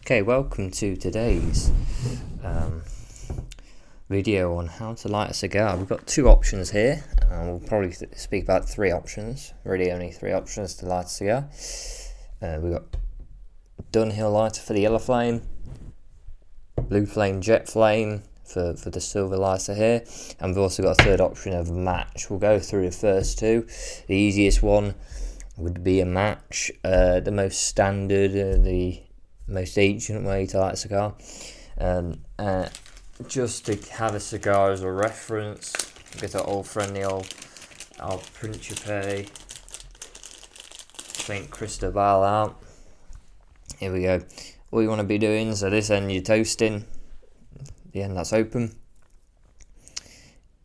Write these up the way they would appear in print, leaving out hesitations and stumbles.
Okay, welcome to today's video on how to light a cigar. We've got two options here. We'll probably speak about three options. Really only three options to light a cigar. We've got Dunhill lighter for the yellow flame, blue flame, jet flame for the silver lighter here, and we've also got a third option of match. We'll go through the first two. The easiest one would be a match, the most standard, the most ancient way to light a cigar. Just to have a cigar as a reference, get our old friendly old Principe Saint Cristobal out. Here we go. All you want to be doing, so this end you're toasting, the end that's open.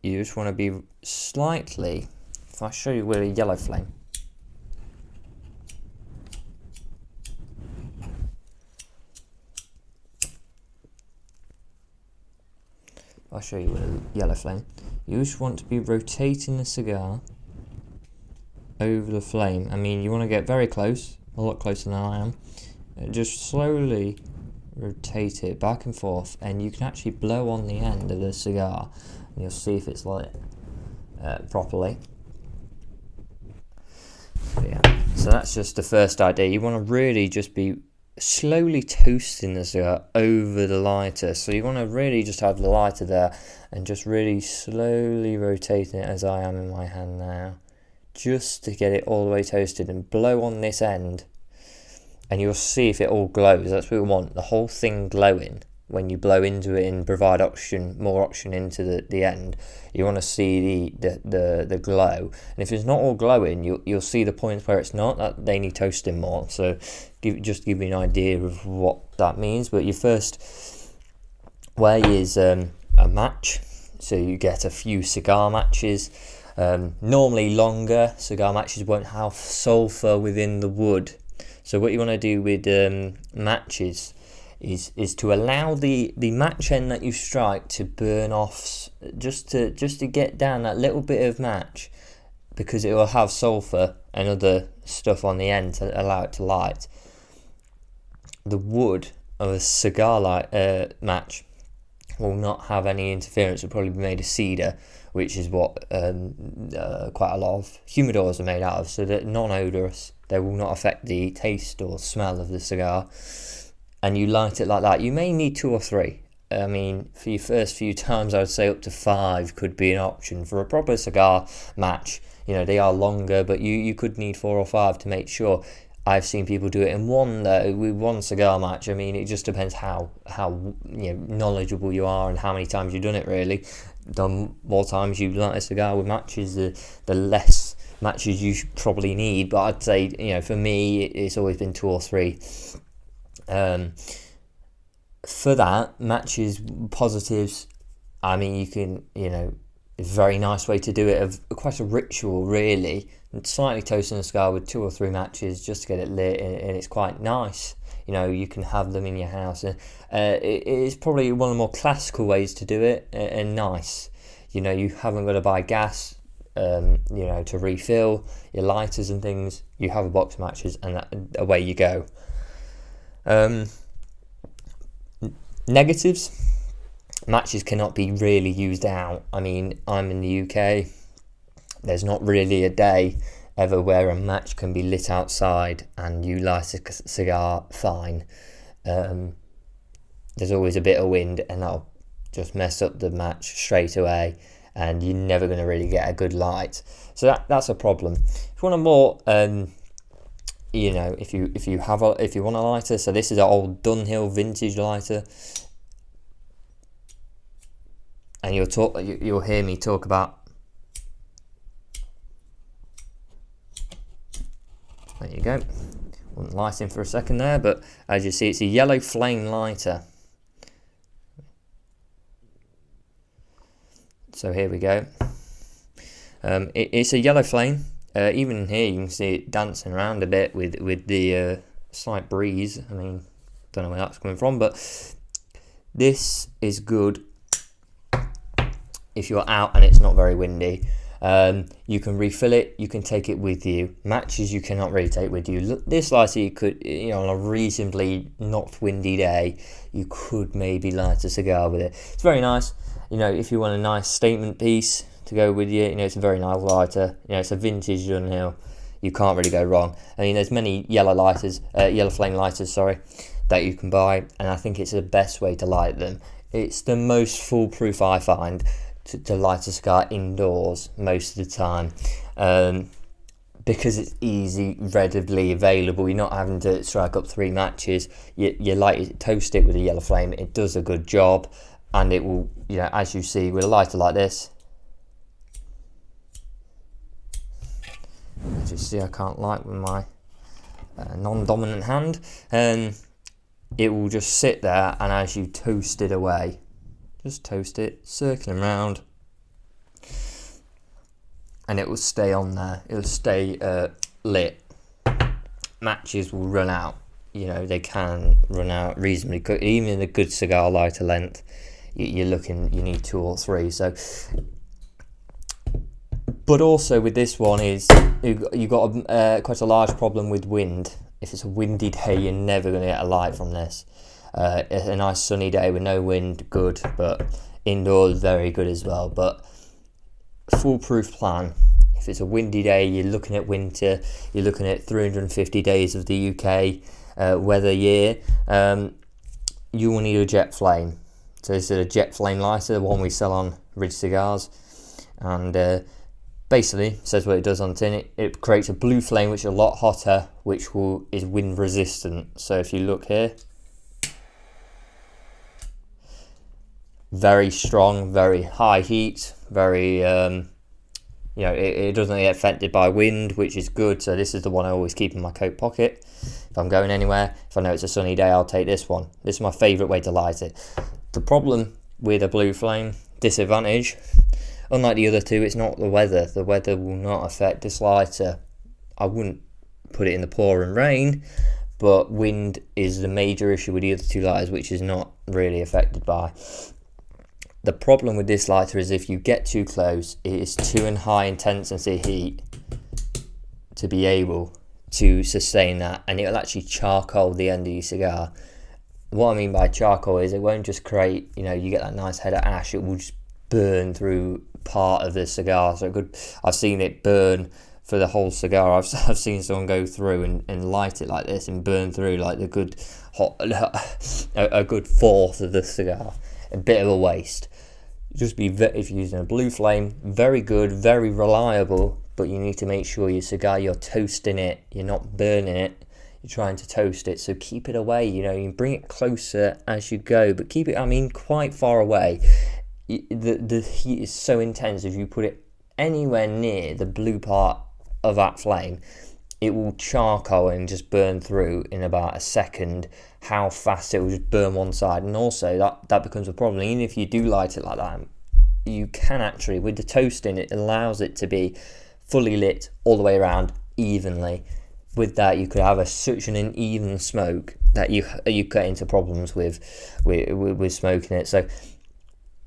You just want to be slightly, if I show you with a yellow flame, I'll show you with a yellow flame. You just want to be rotating the cigar over the flame. I mean, you want to get very close, a lot closer than I am. Just slowly rotate it back and forth, and you can actually blow on the end of the cigar, and you'll see if it's lit properly. So that's just the first idea. You want to really just be slowly toasting the cigar over the lighter. So you want to really just have the lighter there and just really slowly rotating it as I am in my hand now, just to get it all the way toasted, and blow on this end, and you'll see if it all glows. That's what we want, the whole thing glowing. When you blow into it and provide oxygen, more oxygen into the end, you want to see the glow. And if it's not all glowing, you'll see the points where it's not, that they need toasting more. So just give you an idea of what that means. But your first way is a match. So you get a few cigar matches. Normally longer cigar matches won't have sulfur within the wood. So what you want to do with matches is to allow the match end that you strike to burn off, just to get down that little bit of match, because it will have sulfur and other stuff on the end to allow it to light. The wood of a cigar match will not have any interference. It'll probably be made of cedar, which is what quite a lot of humidors are made out of, so they're non-odorous. They will not affect the taste or smell of the cigar. And you light it like that. You may need 2 or 3. I mean, for your first few times, I would say up to 5 could be an option. For a proper cigar match, they are longer, but you could need 4 or 5 to make sure. I've seen people do it in one, with one cigar match. I mean, it just depends how knowledgeable you are and how many times you've done it, really. The more times you light a cigar with matches, the less matches you probably need. But I'd say, for me, it's always been 2 or 3. For that, matches, positives, I mean, you can, it's a very nice way to do it, quite a ritual, really, and slightly toasting the cigar with 2 or 3 matches just to get it lit, and it's quite nice. You can have them in your house, and it is probably one of the more classical ways to do it, and nice. You haven't got to buy gas, to refill your lighters and things. You have a box of matches, and away you go. Negatives: matches cannot be really used out. I mean, I'm in the UK. There's not really a day ever where a match can be lit outside and you light a cigar fine. There's always a bit of wind, and that'll just mess up the match straight away, and you're never going to really get a good light. So that's a problem. If you want a more if you want a lighter, so this is an old Dunhill vintage lighter, and you'll hear me talk about. There you go. Wasn't lighting for a second there, but as you see, it's a yellow flame lighter. So here we go. It's a yellow flame. Even in here, you can see it dancing around a bit with the slight breeze. I mean, don't know where that's coming from, but this is good if you're out and it's not very windy. You can refill it, you can take it with you. Matches you cannot really take with you. Look, this lighter you could, on a reasonably not windy day, you could maybe light a cigar with it. It's very nice, if you want a nice statement piece to go with you. It's a very nice lighter. It's a vintage Dunhill. You can't really go wrong. There's many yellow flame lighters, that you can buy, and I think it's the best way to light them. It's the most foolproof I find to light a cigar indoors most of the time, because it's easy, readily available. You're not having to strike up 3 matches. You light it, toast it with a yellow flame. It does a good job, and it will, as you see with a lighter like this. As you see, I can't light with my non-dominant hand. It will just sit there, and as you toast it away, just toast it, circling around, and it will stay on there. It will stay lit. Matches will run out. They can run out reasonably quick. Even in a good cigar lighter length, you need 2 or 3. So, but also with this one is you've got quite a large problem with wind. If it's a windy day, you're never going to get a light from this. A nice sunny day with no wind, good, but indoors, very good as well. But foolproof plan. If it's a windy day, you're looking at winter, you're looking at 350 days of the UK weather year, you will need a jet flame. So this is a jet flame lighter, the one we sell on Ridge Cigars, and basically says what it does on the tin. It creates a blue flame which is a lot hotter, which is wind resistant. So if you look here, very strong, very high heat, very it doesn't get affected by wind, which is good. So this is the one I always keep in my coat pocket if I'm going anywhere. If I know it's a sunny day, I'll take this one. This is my favourite way to light it. The problem with a blue flame, disadvantage, unlike the other two, it's not the weather. The weather will not affect this lighter. I wouldn't put it in the pouring rain, but wind is the major issue with the other 2 lighters, which is not really affected by. The problem with this lighter is if you get too close, it is too in high intensity heat to be able to sustain that, and it will actually charcoal the end of your cigar. What I mean by charcoal is it won't just create, you get that nice head of ash, it will just burn through part of the cigar. So I've seen it burn for the whole cigar. I've seen someone go through and light it like this and burn through like a good 1/4 of the cigar. A bit of a waste. Just if you're using a blue flame, very good, very reliable, but you need to make sure your cigar, you're toasting it, you're not burning it, you're trying to toast it. So keep it away. You bring it closer as you go, but keep it, quite far away. The heat is so intense. If you put it anywhere near the blue part of that flame, it will charcoal and just burn through in about a second. How fast it will just burn one side, and also that becomes a problem. Even if you do light it like that, you can actually, with the toasting, it allows it to be fully lit all the way around evenly. With that, you could have such an uneven smoke that you get into problems with smoking it. So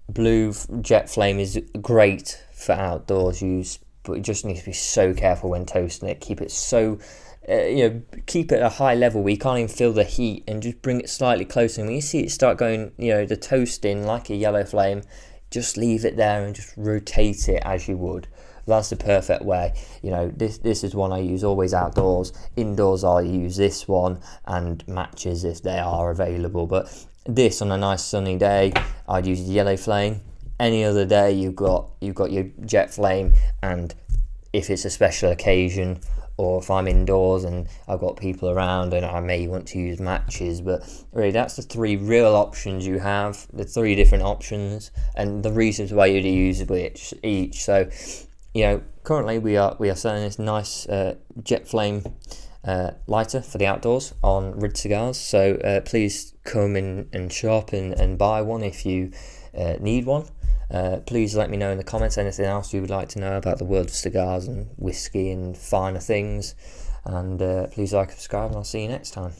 blue jet flame is great for outdoors use, but you just need to be so careful when toasting it. Keep it keep it at a high level where you can't even feel the heat, and just bring it slightly closer. And when you see it start going, the toasting like a yellow flame, just leave it there and just rotate it as you would. That's the perfect way. This is one I use always outdoors. Indoors I'll use this one, and matches if they are available. But this, on a nice sunny day, I'd use the yellow flame. Any other day you've got your jet flame, and if it's a special occasion, or if I'm indoors and I've got people around and I may want to use matches. But really, that's the 3 real options you have, the 3 different options, and the reasons why you'd use which each. So, currently we are selling this nice jet flame lighter for the outdoors on Ridge Cigars. So please come in and shop and buy one if you need one. Please let me know in the comments anything else you would like to know about the world of cigars and whiskey and finer things, and please like and subscribe, and I'll see you next time.